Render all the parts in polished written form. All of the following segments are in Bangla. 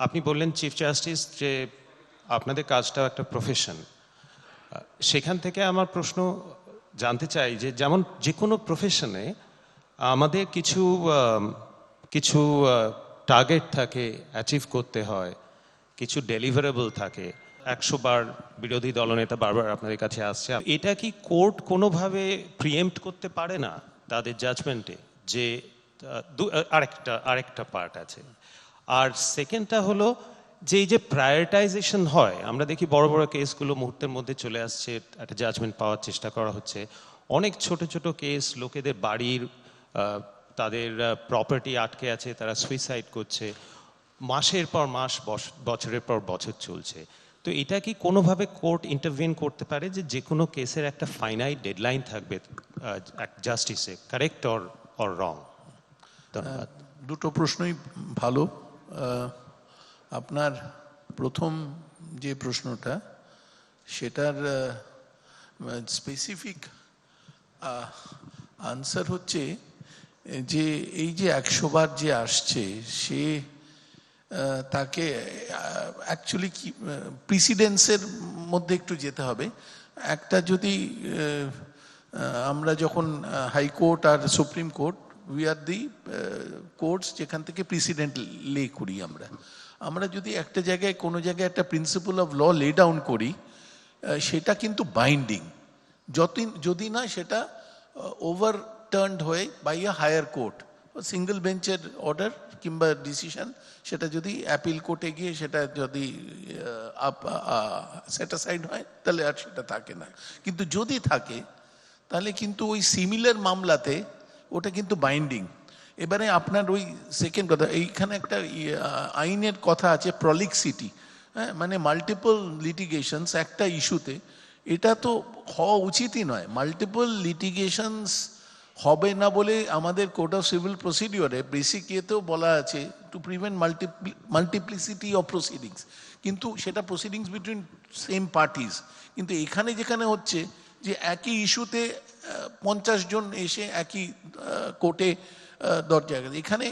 আপনি বললেন চিফ জাস্টিস যে আপনাদের কাজটাও একটা প্রফেশন। সেখান থেকে আমার প্রশ্ন জানতে চাই যে যেমন যে কোনো প্রফেশনে আমাদের কিছু কিছু টার্গেট থাকে, অ্যাচিভ করতে হয়, কিছু ডেলিভারেবল থাকে। 100 বার বিরোধী দলনেতা বারবার আপনাদের কাছে আসছে, এটা কি কোর্ট কোনোভাবে প্রিএম্প্ট করতে পারে না তাদের জাজমেন্টে? যে আরেকটা পার্ট আছে। আর সেকেন্ডটা হলো যে এই যে প্রায়োরিটাইজেশন হয়, আমরা দেখি বড় বড় কেসগুলো মুহূর্তের মধ্যে চলে আসছে, একটা জাজমেন্ট পাওয়ার চেষ্টা করা হচ্ছে। অনেক ছোট ছোট কেস, লোকেদের বাড়ির তাদের প্রপার্টি আটকে আছে, তারা সুইসাইড করছে, মাসের পর মাস, বছরের পর বছর চলছে। তো এটা কি কোনোভাবে কোর্ট ইন্টারভিন করতে পারে যে কোনো কেসের একটা ফাইনাইট ডেডলাইন থাকবে জাস্টিসে, কারেক্ট অর রং? ধন্যবাদ। দুটো প্রশ্নই ভালো। আপনার প্রথম যে প্রশ্নটা, সেটার স্পেসিফিক আনসার হচ্ছে যে এই যে 100 বার যে আসছে, সে তাকে অ্যাকচুয়ালি কি প্রিসিডেন্সের মধ্যে একটু যেতে হবে। একটা যদি আমরা যখন হাইকোর্ট আর supreme court, we are the courts যেখান থেকে প্রিসিডেন্ট লে করি আমরা যদি একটা জায়গায় কোনো জায়গায় একটা principal of law lay down করি, সেটা কিন্তু বাইন্ডিং, যদি না সেটা ওভারটার্নড হয়ে by a higher court, single বেঞ্চের অর্ডার কিংবা ডিসিশন, সেটা যদি অ্যাপিল কোর্টে গিয়ে সেটা যদি স্যাটিসফাইড হয় তাহলে আর সেটা থাকে না। কিন্তু যদি থাকে তাহলে কিন্তু ওই সিমিলার মামলাতে ওটা কিন্তু বাইন্ডিং। এবারে আপনার ওই সেকেন্ড কথা, এইখানে একটা আইনের কথা আছে, প্রলিক্সিটি, হ্যাঁ, মানে মাল্টিপল লিটিগেশনস একটা ইস্যুতে, এটা তো হওয়া উচিতই নয়। মাল্টিপল লিটিগেশনস হবে না বলে আমাদের কোড অফ সিভিল প্রসিডিওরে বেসিক ইয়েতেও বলা আছে to prevent multiplicity of proceedings, কিন্তু সেটা প্রসিডিংস বিটুইন সেম পার্টিজ। কিন্তু এখানে যেখানে হচ্ছে যে একই ইস্যুতে 50 জন এসে একই কোর্টে দরজায়, এখানে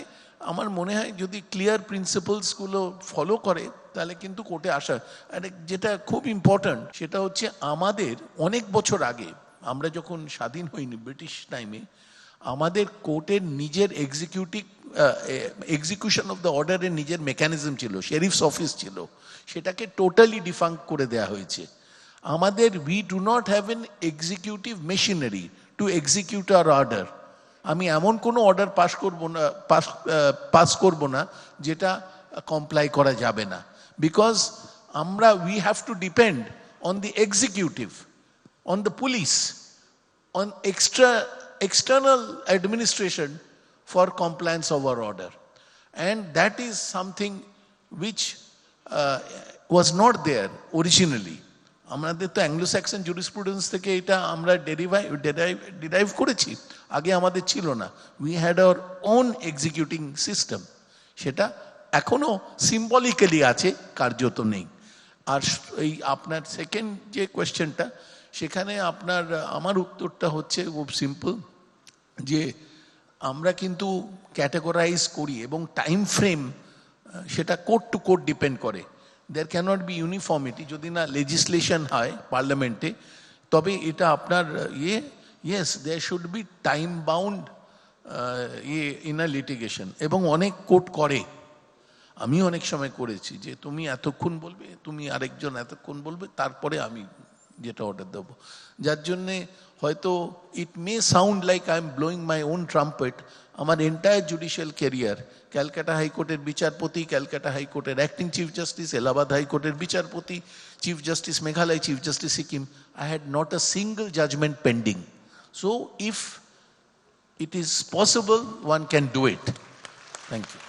আমার মনে হয় যদি ক্লিয়ার প্রিন্সিপালসগুলো ফলো করে তাহলে কিন্তু কোর্টে আসা। আর যেটা খুব ইম্পর্ট্যান্ট সেটা হচ্ছে আমাদের অনেক বছর আগে, আমরা যখন স্বাধীন হইনি ব্রিটিশ টাইমে, আমাদের কোর্টের নিজের এক্সিকিউশন অফ দ্য অর্ডারের নিজের মেকানিজম ছিল, শেরিফস অফিস ছিল, সেটাকে টোটালি ডিফাঙ্ক করে দেওয়া হয়েছে। আমাদের we do not have an executive machinery to execute our order. আমি এমন কোনো অর্ডার পাস করব না যেটা কমপ্লাই করা যাবে না, because we have to depend on the executive, on the police, on external administration for compliance of our order. And that is something which was not there originally. আমাদের তো অ্যাংলো স্যাক্সন জুরিসপ্রুডেন্স থেকে এটা আমরা ডেরাইভ করেছি, আগে আমাদের ছিল না। We had our own executing system, সেটা এখনো সিম্বলিক্যালি আছে, কার্যত নেই। আর এই আপনার সেকেন্ড যে কোয়েশ্চেনটা, সেখানে আমার উত্তরটা হচ্ছে খুব সিম্পল, যে আমরা কিন্তু ক্যাটেগরাইজ করি এবং টাইম ফ্রেম সেটা কোর্ট টু কোর্ট ডিপেন্ড করে। দেয়ার ক্যানট বি ইউনিফর্মিটি, যদি না লেজিসলেশন হয় পার্লামেন্টে, তবে এটা আপনার yes there should be time bound in a litigation. এবং অনেক কোর্ট করে, আমি অনেক সময় করেছি, যে তুমি এতক্ষণ বলবে, তুমি আরেকজন এতক্ষণ বলবে, তারপরে আমি যেটা অর্ডার দেবো। যার জন্যে হয়তো it may sound like I am blowing my own trumpet, আমার এন্টায়ার জুডিশিয়াল ক্যারিয়ার, ক্যালকাটা হাইকোর্টের বিচারপতি, ক্যালকাটা হাইকোর্টের অ্যাক্টিং চিফ জাস্টিস, এলাহাবাদ হাইকোর্টের বিচারপতি, chief justice Meghalaya, chief justice Sikkim, I had not a single judgment pending. So if it is possible, one can do it. Thank you.